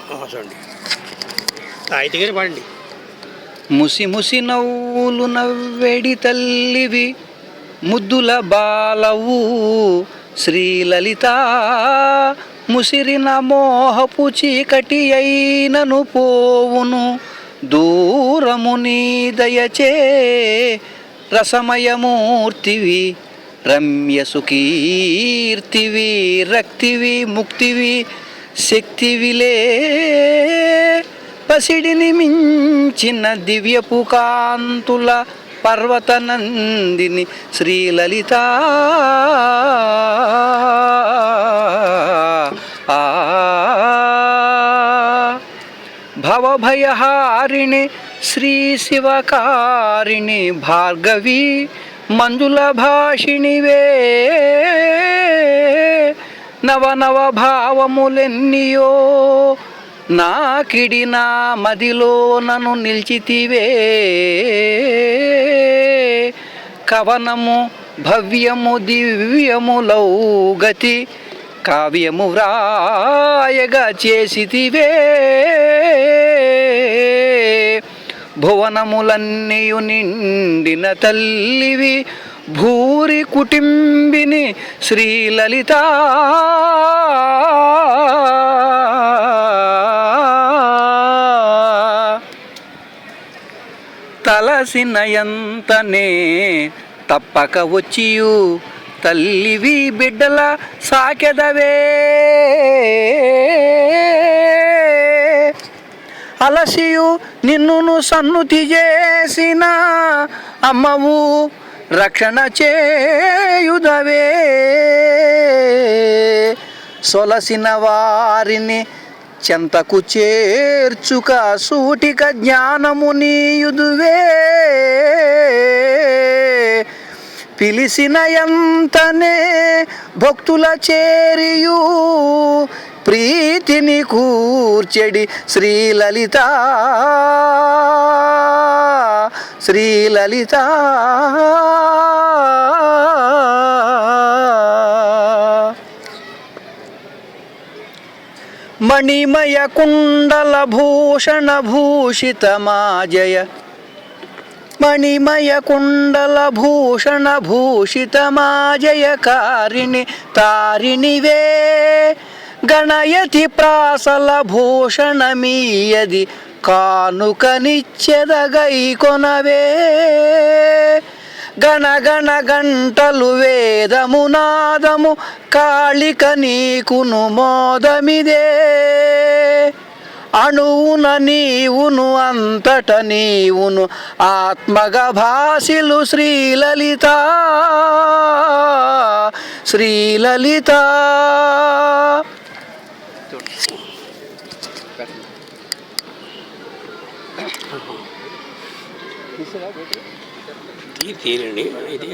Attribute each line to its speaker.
Speaker 1: చూడండి తాయితీగానే పాడండి.
Speaker 2: ముసి ముసి నవ్వులు నవ్వేడి తల్లివి ముద్దుల బాలవు శ్రీలలిత ముసిరిన మోహపు చీకటి అయినను పోవును దూరము నీ దయచే రసమయమూర్తివి రమ్య సుకీర్తివి రక్తివి ముక్తివి శక్తివిలే పసిడిని మించిన దివ్యపు కాంతుల పర్వతనందిని శ్రీలలిత భవభయహారిణి శ్రీ శివకారిణి భార్గవి మంజుల భాషిణివే నవనవ భావములెన్నియో నాకిడి నా మదిలో నన్ను నిలిచితివే కవనము భవ్యము దివ్యములౌ గతి కావ్యము వ్రాయగా చేసితివే భువనములన్నీయు నిండిన తల్లివి భూరి కుటుంబిని శ్రీలలిత తలసినయంతనే తప్పక వచ్చియు తల్లివి బిడ్డల సాకెదవే అలసియు నిన్నును సన్నుతి చేసిన అమ్మవు రక్షణ చేయుదవే సొలసిన వారిని చెంతకు చేర్చుక సూటిక జ్ఞానము నీయుదువే పిలిసిన ఎంతనే భక్తుల చేరియు ప్రీతిని కూర్చెడి శ్రీలలిత శ్రీలలిత మణిమయ కుండల భూషణ భూషిత మాజయ మణిమయ కుండల భూషణ భూషిత మాజయ కారిణి తారిణివే గణయతి ప్రాసల భూషణమీయది కానుకనిచ్చెదగై కొనవే గణగణ గంటలు వేదము నాదము కాళిక నీకును మోదమిదే అణువున నీవును అంతట నీవును ఆత్మగా భాసిలు శ్రీలలిత శ్రీలలిత
Speaker 1: తీరండి ఇది